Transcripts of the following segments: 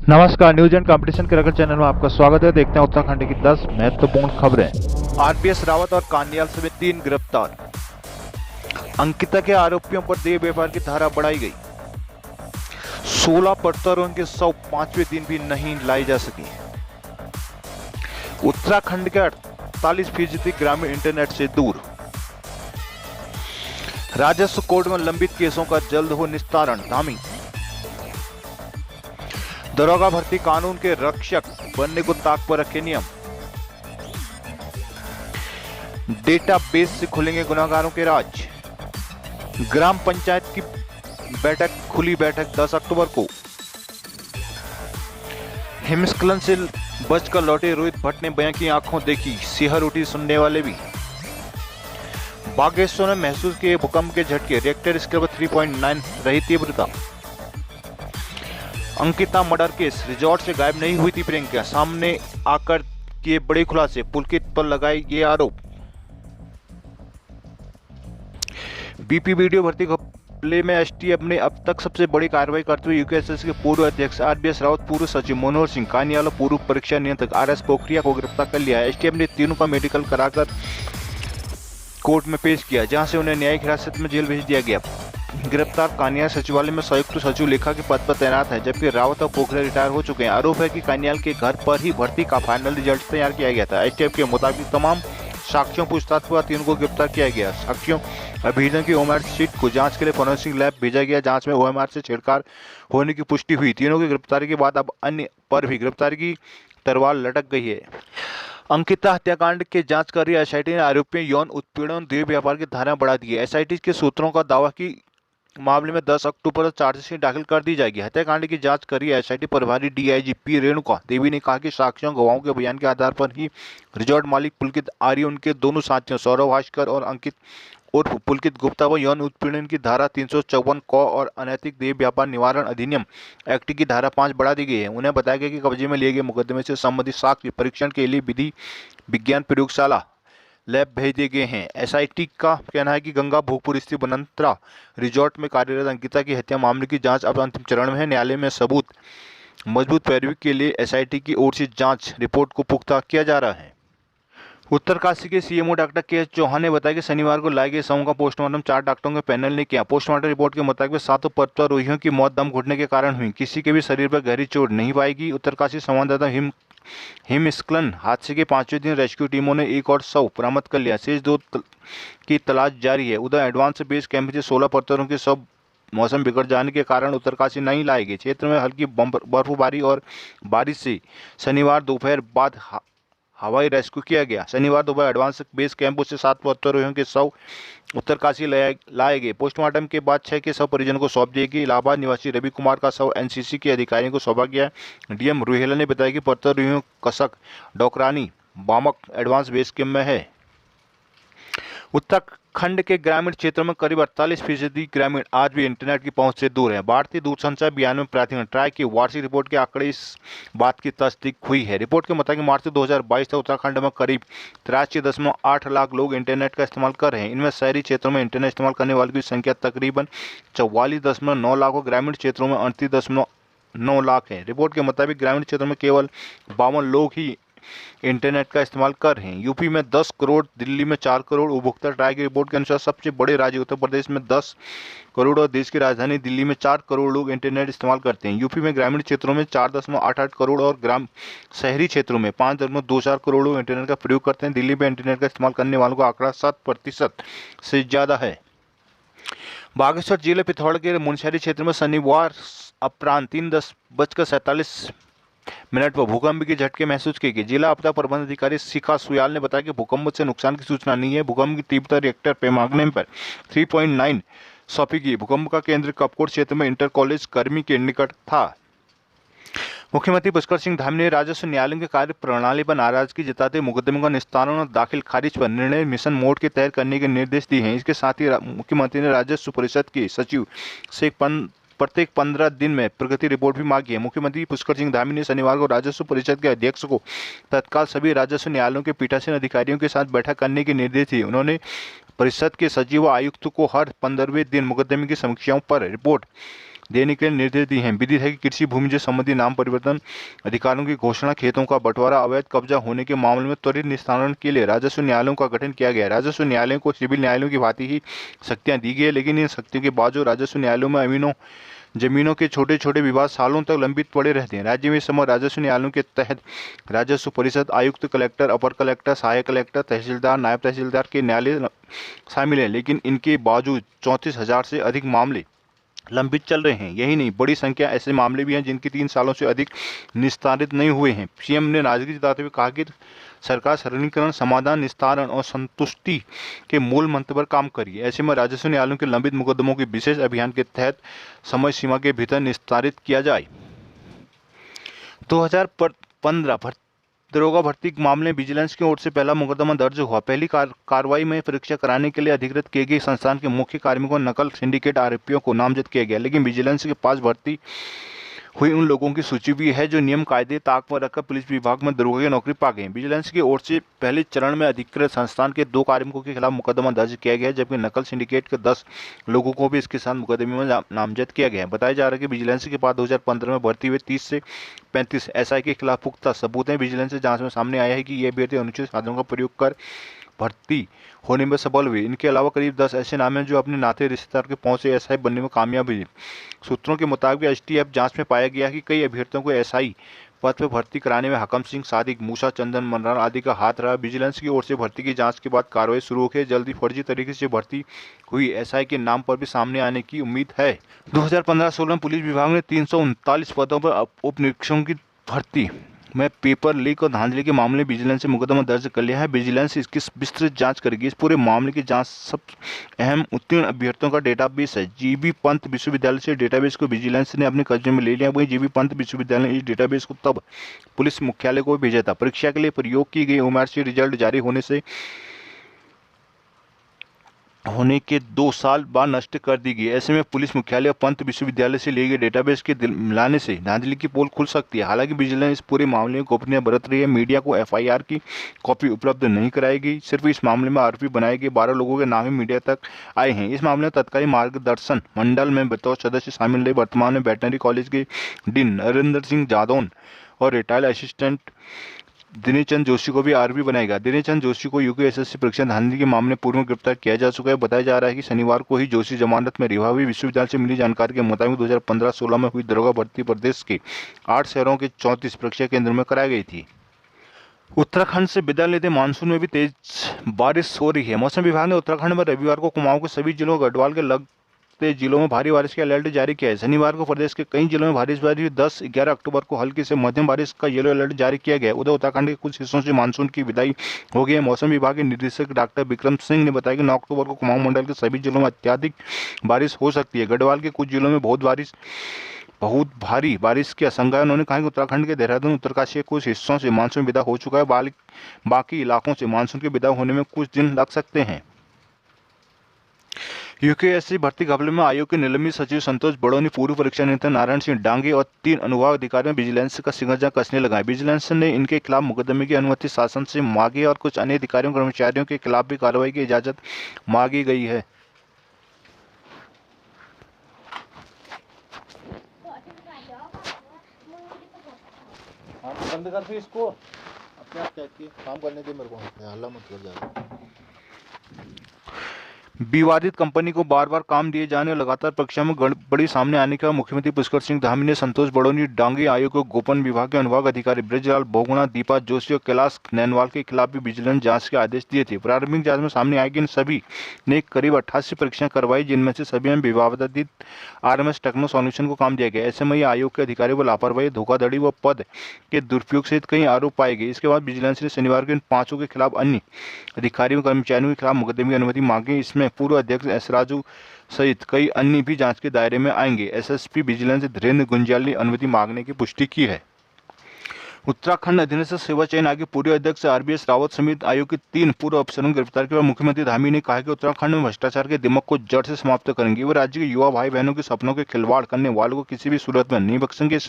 नमस्कार, news and competition के रगड़ चैनल में आपका स्वागत है। देखते हैं उत्तराखंड की 10 महत्वपूर्ण खबरें। आरपीएस रावत और कान्याल समेत 3 गिरफ्तार। अंकिता के आरोपियों पर देह व्यापार की धारा बढ़ाई गई। 16 पर्वतारोहण के शव 5वें दिन भी नहीं लाई जा सकी। उत्तराखंड के 48% ग्रामीण इंटरनेट से दूर। राजस्व कोर्ट में लंबित केसों का जल्द हो निस्तारण, धामी। दरोगा भर्ती कानून के रक्षक बनने को ताक पर रखे नियम। डेटाबेस से खुलेंगे गुनाहगारों के राज। ग्राम पंचायत की खुली बैठक 10 अक्टूबर को। हिमस्खलन से बचकर लौटे रोहित भट्ट ने बयां की आंखों देखी, सिहर उठी सुनने वाले भी। बागेश्वर में महसूस किए भूकंप के झटके, रिएक्टर स्केल 3.9 रही तीव्रता। अंकिता मर्डर केस, रिजॉर्ट से गायब नहीं हुई थी प्रियंका, सामने आकर किए बड़े खुलासे, पुलकित पर लगाए ये आरोप। बीपी वीडियो भर्ती घपले में एसटीएफ ने अब तक सबसे बड़ी कार्रवाई करते हुए यूकेएसएस के पूर्व अध्यक्ष आरबीएस रावत, पूर्व सचिव मनोहर सिंह कानियाल, पूर्व परीक्षा नियंत्रक आरएस पोखरिया को गिरफ्तार कर लिया है। एसटीएफ ने तीनों का मेडिकल कराकर कोर्ट में पेश किया, जहां से उन्हें न्यायिक हिरासत में जेल भेज दिया गया। गिरफ्तार कानियाल सचिवालय में संयुक्त सचिव लेखा के पद पर तैनात है, जबकि रावत और पोखरिया रिटायर हो चुके हैं। आरोप है कि कानियाल के घर पर ही भर्ती का फाइनल रिजल्ट तैयार किया गया था। एसटीएफ के मुताबिक तमाम साक्ष्यों पूछताछ हुआ, तीनों को गिरफ्तार किया गया। साक्ष्यों अभियोजन की ओएमआर शीट को जांच के लिए फोरेंसिक लैब भेजा गया। जांच में ओएमआर से छेड़छाड़ होने की पुष्टि हुई। तीनों की गिरफ्तारी के बाद अब अन्य पर भी गिरफ्तारी की तलवार लटक गई है। अंकिता हत्याकांड के जांच कर रही एसआईटी ने आरोपियों यौन उत्पीड़न देह व्यापार की धारा बढ़ा दी है। एसआईटी के सूत्रों का दावा की मामले में 10 अक्टूबर को चार्जशीट दाखिल कर दी जाएगी। हत्याकांड की जांच कर रही एसआईटी प्रभारी डीआईजी पी रेणुका देवी ने कहा कि साक्ष्यों गवाहों के बयान के आधार पर ही रिजॉर्ट मालिक पुलकित आर्य, उनके दोनों साथियों सौरभ भास्कर और अंकित उर्फ पुलकित गुप्ता व यौन उत्पीड़न की धारा 354 क और अनैतिक देह व्यापार निवारण अधिनियम एक्ट की धारा 5 बढ़ा दी गई है। उन्हें बताया गया कि कब्जे में लिए गए मुकदमे से संबंधित साक्ष्य परीक्षण के लिए विधि विज्ञान प्रयोगशाला लैब भेज दिए गए हैं। एसआईटी का कहना है कि गंगा भोगपुर स्थित बनंतरा रिजॉर्ट में कार्यरत अंकिता की हत्या मामले की जांच अब अंतिम चरण में है। न्यायालय में सबूत मजबूत पैरवी के लिए एसआईटी की ओर से जांच रिपोर्ट को पुख्ता किया जा रहा है। उत्तरकाशी के सीएमओ डॉक्टर के चौहान ने बताया कि शनिवार को लाए गए शवों का पोस्टमार्टम 4 डॉक्टरों के पैनल ने किया। पोस्टमार्टम रिपोर्ट के मुताबिक 7 पर्वतारोहियों की मौत दम घुटने के कारण हुई। किसी के भी शरीर पर गहरी चोट नहीं पाएगी। उत्तरकाशी संवाददाता हिमस्खलन हादसे के 5वें दिन रेस्क्यू टीमों ने एक और शव बरामद कर लिया। शेष 2 की तलाश जारी है। उधर एडवांस बेस कैंप से 16 पर्वतारोहियों के शव मौसम बिगड़ जाने के कारण उत्तरकाशी नहीं लाए गए। क्षेत्र में हल्की बर्फबारी और बारिश से शनिवार दोपहर बाद हवाई रेस्क्यू किया गया। शनिवार दोपहर एडवांस बेस कैंप से 7 पर्वतारोहियों के शव उत्तरकाशी लाए गए। पोस्टमार्टम के बाद 6 के शव परिजनों को सौंप दिए गए। इलाहाबाद निवासी रवि कुमार का शव एनसीसी के अधिकारियों को सौंपा गया। डीएम रुहेला ने बताया कि पर्वतारोहियों कसक Dokriani Bamak advance base camp में है। उत्तराखंड के ग्रामीण क्षेत्रों में करीब 48% ग्रामीण आज भी इंटरनेट की पहुंच से दूर हैं। भारतीय दूरसंचार बयान में प्राधिकरण ट्राई की वार्षिक रिपोर्ट के आंकड़े इस बात की तस्दीक हुई है। रिपोर्ट के मुताबिक मार्च 2022 तक उत्तराखंड में करीब 83.8 लाख लोग इंटरनेट का इस्तेमाल कर रहे हैं। इनमें शहरी क्षेत्रों में इंटरनेट इस्तेमाल करने वालों की संख्या तकरीबन 44.9 लाख और ग्रामीण क्षेत्रों में 38.9 लाख है। रिपोर्ट के मुताबिक ग्रामीण क्षेत्रों में केवल 52 लोग ही इंटरनेट का इस्तेमाल कर रहे हैं। यूपी में 10 करोड़, दिल्ली में 4 करोड़ उपभोक्ता। ट्राई की रिपोर्ट के अनुसार सबसे बड़े राज्य उत्तर प्रदेश में 10 करोड़ और देश की राजधानी दिल्ली में 4 करोड़ लोग इंटरनेट इस्तेमाल करते हैं। यूपी में ग्रामीण क्षेत्रों में 4.88 करोड़ और शहरी क्षेत्रों में 5.24 करोड़ लोग इंटरनेट का प्रयोग करते हैं। दिल्ली में इंटरनेट का इस्तेमाल करने वालों का आंकड़ा 7% से ज़्यादा है। बागेश्वर जिले पिथौरागढ़ के मुनस्यारी क्षेत्र में शनिवार अपराह्न 3:47 पर भूकंप के झटके महसूस किए गए। जिला आपदा प्रबंधन अधिकारी शिखा सुयाल ने बताया कि भूकंप से नुकसान की सूचना नहीं है। भूकंप की तीव्रता रिएक्टर पैमाने पर 3.9 सौंपी गई। भूकंप का केंद्र कपकोट क्षेत्र में इंटर कॉलेज कर्मी के निकट था। मुख्यमंत्री पुष्कर सिंह धामी ने राजस्व न्यायालय की कार्य प्रणाली पर नाराजगी जताते मुकदमे का निस्तारण और दाखिल खारिज पर निर्णय मिशन मोड के तहत करने के निर्देश दिए हैं। इसके साथ ही मुख्यमंत्री ने राजस्व परिषद के सचिव से प्रत्येक 15 दिन में प्रगति रिपोर्ट भी मांगी है। मुख्यमंत्री पुष्कर सिंह धामी ने शनिवार को राजस्व परिषद के अध्यक्ष को तत्काल सभी राजस्व न्यायालयों के पीठासीन अधिकारियों के साथ बैठक करने के निर्देश दिए। उन्होंने परिषद के सचिव व आयुक्त को हर 15वें दिन मुकदमे की समीक्षाओं पर रिपोर्ट देने के निर्देश दिए हैं। विदित है कि कृषि भूमि से संबंधित नाम परिवर्तन, अधिकारों की घोषणा, खेतों का बंटवारा, अवैध कब्जा होने के मामले में त्वरित निस्तारण के लिए राजस्व न्यायालयों का गठन किया गया है। राजस्व न्यायालयों को सिविल न्यायालयों की भांति ही शक्तियां दी गई है, लेकिन इन शक्तियों के बावजूद राजस्व न्यायालयों में जमीनों के छोटे छोटे विवाद सालों तक लंबित पड़े रहते हैं। राज्य में इस समय राजस्व न्यायालयों के तहत राजस्व परिषद, आयुक्त, कलेक्टर, अपर कलेक्टर, सहायक कलेक्टर, तहसीलदार, नायब तहसीलदार के न्यायालय शामिल हैं, लेकिन इनके बावजूद 34,000 से अधिक मामले लंबित चल रहे हैं। यही नहीं, बड़ी संख्या ऐसे मामले भी हैं जिनके 3 सालों से अधिक निस्तारित नहीं हुए हैं। सीएम ने नाराजगी जताते हुए कहा कि सरकार सरलीकरण, समाधान, निस्तारण और संतुष्टि के मूल मंत्र पर काम करिए। ऐसे में राजस्व न्यायालयों के लंबित मुकदमों के विशेष अभियान के तहत समय सीमा के भीतर निस्तारित किया जाए। 2015 दरोगा भर्ती मामले में विजिलेंस की ओर से पहला मुकदमा दर्ज हुआ। पहली कार्रवाई में परीक्षा कराने के लिए अधिकृत किए गए संस्थान के मुख्य कार्मिकों, नकल सिंडिकेट आरोपियों को नामजद किया गया, लेकिन विजिलेंस के पास भर्ती हुई उन लोगों की सूची भी है जो नियम कायदे ताक पर रखकर पुलिस विभाग में दरोगा की नौकरी पा गए। विजिलेंस की ओर से पहले चरण में अधिकृत संस्थान के 2 कार्मिकों के खिलाफ मुकदमा दर्ज किया गया है, जबकि नकल सिंडिकेट के 10 लोगों को भी इसके साथ मुकदमे में नामजद किया गया है। बताया जा रहा है कि विजिलेंस के बाद 2015 में भर्ती हुए 30 से 35 एसआई के खिलाफ पुख्ता सबूत हैं। विजिलेंस जांच में सामने आया है कि ये अभ्यर्थी अनुचित साधनों का प्रयोग कर भर्ती होने में सफल हुए। इनके अलावा करीब 10 ऐसे नाम हैं जो अपने नाते रिश्तेदार के पहुंच से एसआई बनने में कामयाब हुए। सूत्रों के मुताबिक एसटीएफ जांच में पाया गया कि कई अभ्यर्थियों को एसआई पद पर भर्ती कराने में हकम सिंह, सादिक मूसा, चंदन मनरान आदि का हाथ रहा। विजिलेंस की ओर से भर्ती की जांच के बाद कार्रवाई शुरू होकर जल्दी फर्जी तरीके से भर्ती हुई एसआई के नाम पर भी सामने आने की उम्मीद है। 2015-16 में पुलिस विभाग ने 339 पदों पर उप निरीक्षकों की भर्ती में पेपर लीक और धांधली के मामले में विजिलेंस से मुकदमा दर्ज कर लिया है। विजिलेंस इसकी विस्तृत जांच करेगी। इस पूरे मामले की जांच सब अहम उत्तीर्ण अभ्यर्थियों का डेटाबेस है। जीबी पंत विश्वविद्यालय से डेटाबेस को विजिलेंस ने अपने कब्जे में ले लिया। वहीं जीबी पंत विश्वविद्यालय ने इस डेटाबेस को तब पुलिस मुख्यालय को भेजा था। परीक्षा के लिए प्रयोग की गई उम्मीदवार रिजल्ट जारी होने के 2 साल बाद नष्ट कर दी गई। ऐसे में पुलिस मुख्यालय और पंत विश्वविद्यालय से लिए गए डेटाबेस के मिलाने से धांधली की पोल खुल सकती है। हालांकि विजिलेंस इस पूरे मामले में गोपनीयता बरत रही है। मीडिया को एफआईआर की कॉपी उपलब्ध नहीं कराई गई। सिर्फ इस मामले में आरोपी बनाए गए 12 लोगों के नाम ही मीडिया तक आए हैं। इस मामले में तत्कालीन मार्गदर्शन मंडल में बतौर सदस्य शामिल रहे वर्तमान में वेटनरी कॉलेज के डीन नरेंद्र सिंह जादौन और रिटायर्ड असिस्टेंट दिनेश चंद जोशी को भी आरोपी बनाएगा। दिनेश चंद जोशी को यूपीएससी परीक्षा धांधली के मामले में पूर्व में गिरफ्तार किया जा चुका है। बताया जा रहा है कि शनिवार को ही जोशी जमानत में रिहा हुई। विश्वविद्यालय से मिली जानकारी के मुताबिक 2015-16 में हुई दरोगा भर्ती प्रदेश के 8 शहरों के 34 परीक्षा केंद्रों में कराई गई थी। उत्तराखंड से विदा लेते मानसून में भी तेज बारिश हो रही है। मौसम विभाग ने उत्तराखंड में रविवार को कुमाऊं के सभी जिलों, गढ़वाल के जिलों में भारी बारिश का अलर्ट जारी किया है। शनिवार को प्रदेश के कई जिलों में बारिश हुई। 10-11 अक्टूबर को हल्की से मध्यम बारिश का येलो अलर्ट जारी किया गया। उधर उत्तराखंड के कुछ हिस्सों से मानसून की विदाई हो गई है। मौसम विभाग के निदेशक डॉक्टर विक्रम सिंह ने बताया कि 9 अक्टूबर को कुमाऊं मंडल के सभी जिलों में अत्यधिक बारिश हो सकती है। गढ़वाल के कुछ जिलों में बहुत भारी बारिश की आशंका है। उन्होंने कहा कि उत्तराखंड के देहरादून, उत्तरकाशी के कुछ हिस्सों से मानसून विदा हो चुका है। बाकी इलाकों से मानसून के विदा होने में कुछ दिन लग सकते हैं। यूपीएससी भर्ती घपले में आयोग के निलंबित सचिव संतोष बड़ोनी, पूर्व परीक्षा नियंत्रक नारायण सिंह डांगे और 3 अनुभाग अधिकारियों विजिलेंस का सिंगजा कसने लगाए। विजिलेंस ने इनके खिलाफ मुकदमे की अनुमति शासन से मांगी और कुछ अन्य अधिकारियों कर्मचारियों के खिलाफ भी कार्रवाई की इजाजत मांगी गई है। बंद कर फिर इसको, अपने आप काम करने दे मेरे को, हल्ला मत कर जा। विवादित कंपनी को बार बार काम दिए जाने और लगातार परीक्षा में गड़बड़ी सामने आने के बाद मुख्यमंत्री पुष्कर सिंह धामी ने संतोष बड़ोनी, डांगे आयोग को गोपन विभाग के अनुभाग अधिकारी ब्रजलाल बहुगुणा, दीपा जोशी और कैलाश नैनवाल के खिलाफ भी विजिलेंस जांच के आदेश दिए थे। प्रारंभिक जांच में सामने आया कि इन सभी ने करीब 88 परीक्षाएं करवाई, जिनमें से सभी में विवादित आरएमएस टेक्नो सॉल्यूशन को काम दिया गया। ऐसे में आयोग के अधिकारियों पर लापरवाही, धोखाधड़ी व पद के दुरुपयोग सहित कई आरोप पाए गए। इसके बाद विजिलेंस ने शनिवार को इन 5 के खिलाफ अन्य अधिकारियों कर्मचारियों के खिलाफ मुकदमे की अनुमति मांगी। इसमें पूर्व अध्यक्ष एस राजू सहित कई अन्य भी जांच के दायरे में आएंगे। एसएसपी विजिलेंस धीरेन्द्र गुंजाल ने अनुमति मांगने की पुष्टि की है। उत्तराखंड अधीनस्थ सेवा चयन आयोग के पूर्व अध्यक्ष आरबीएस रावत समेत आयोग के 3 पूर्व अफसरों को गिरफ्तार किया। मुख्यमंत्री धामी ने कहा कि उत्तराखंड में भ्रष्टाचार के दिमाग को जड़ से समाप्त करेंगे। वे राज्य के युवा भाई बहनों के सपनों के खिलवाड़ करने वालों को किसी भी सूरत में नहीं बख्शेंगे।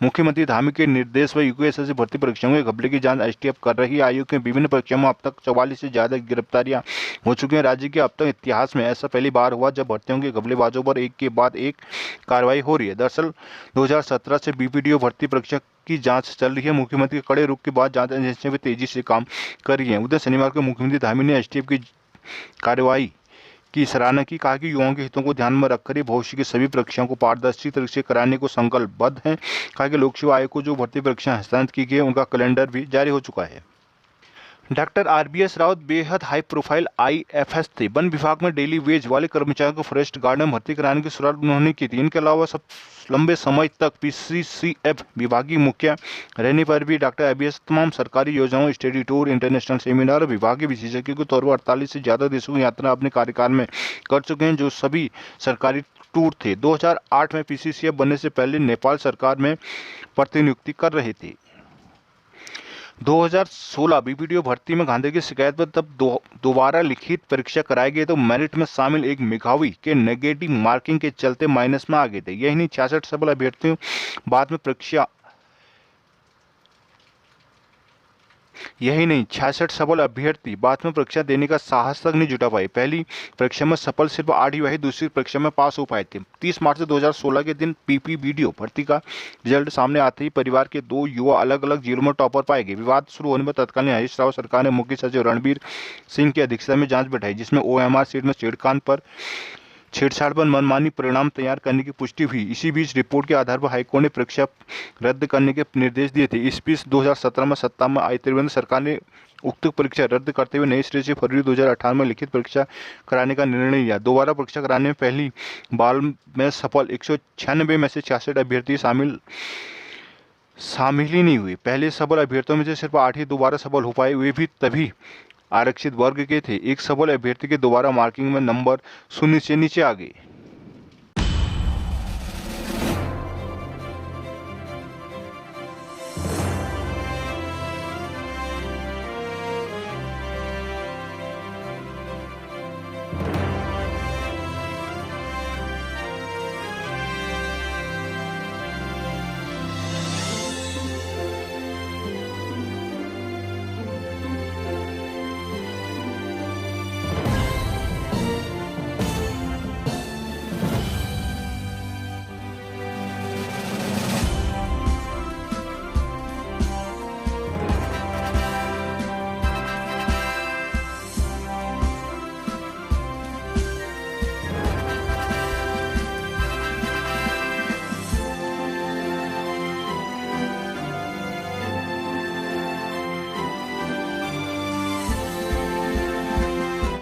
मुख्यमंत्री धामी के निर्देश पर यूपीएससी भर्ती परीक्षाओं के घपले की जांच एसटीएफ कर रही है। आयोग के विभिन्न परीक्षाओं में अब तक 44 से ज्यादा गिरफ्तारियां हो चुकी हैं। राज्य के अब तक इतिहास में ऐसा पहली बार हुआ जब भर्तियों के घपलेबाजों पर एक के बाद एक कार्रवाई हो रही है। दरअसल 2017 से बीपीडीओ भर्ती परीक्षा की जांच चल रही है। मुख्यमंत्री के कड़े रुख के बाद जांच एजेंसियां भी तेजी से काम कर रही हैं। उधर शनिवार को मुख्यमंत्री धामी ने एसटीएफ की कार्रवाई की सराहना की। कहा कि युवाओं के हितों को ध्यान में रखकर ही भविष्य की सभी परीक्षाओं को पारदर्शी तरीके से कराने को संकल्पबद्ध है। कहा कि लोक सेवा आयोग को जो भर्ती परीक्षाएं हस्तांतरित की गई है उनका कैलेंडर भी जारी हो चुका है। डॉक्टर आरबीएस रावत बेहद हाई प्रोफाइल आईएफएस थे। वन विभाग में डेली वेज वाले कर्मचारियों को फॉरेस्ट गार्ड में भर्ती कराने की शुरुआत उन्होंने की थी। इनके अलावा सब लंबे समय तक पीसीसीएफ विभागीय मुखिया रहने पर भी डॉक्टर आरबीएस तमाम सरकारी योजनाओं, स्टडी टूर, इंटरनेशनल सेमिनार और विभागीय विशेषज्ञ के तौर पर 48 से ज्यादा देशों की यात्रा अपने कार्यकाल में कर चुके हैं, जो सभी सरकारी टूर थे। 2008 में पीसीसीएफ बनने से पहले नेपाल सरकार में प्रतिनियुक्ति कर रहे थे। 2016 बीपीडीओ भर्ती में धांधे की शिकायत पर तब दोबारा लिखित परीक्षा कराई गई तो मेरिट में शामिल एक मेघावी के नेगेटिव मार्किंग के चलते माइनस में आ गए थे। यही नहीं, 66 सफल अभ्यर्थियों बाद में परीक्षा देने का साहस तक नहीं जुटा पाए। पहली परीक्षा में सफल सिर्फ 8 युवा ही दूसरी परीक्षा में पास हो पाए थे। 30 मार्च 2016 के दिन बीपीडीओ भर्ती का रिजल्ट सामने आते ही परिवार के 2 युवा अलग अलग जिलों में टॉपर पाए गए। विवाद शुरू होने में तत्कालीन हरीश रावत सरकार ने मुख्य सचिव रणबीर सिंह की अध्यक्षता में जांच बैठाई, जिसमें ओएमआर सीट में छेड़छाड़ पर मनमानी परिणाम तैयार करने की पुष्टि हुई। इसी बीच रिपोर्ट के आधार पर हाईकोर्ट ने परीक्षा रद्द करने के निर्देश दिए थे। इस बीच 2017 में सत्ता में आई त्रिवेंद्र सरकार ने उक्त परीक्षा रद्द करते हुए नए सिरे से फरवरी 2018 में लिखित परीक्षा कराने का निर्णय लिया। दोबारा परीक्षा कराने में पहली बार में सफल 196 में से 66 अभ्यर्थी शामिल ही नहीं हुए। पहले सफल अभ्यर्थियों में से सिर्फ 8 ही दोबारा सफल हो पाए, वे भी तभी आरक्षित वर्ग के थे। एक सफल अभ्यर्थी के दोबारा मार्किंग में नंबर 0 से नीचे आ गए।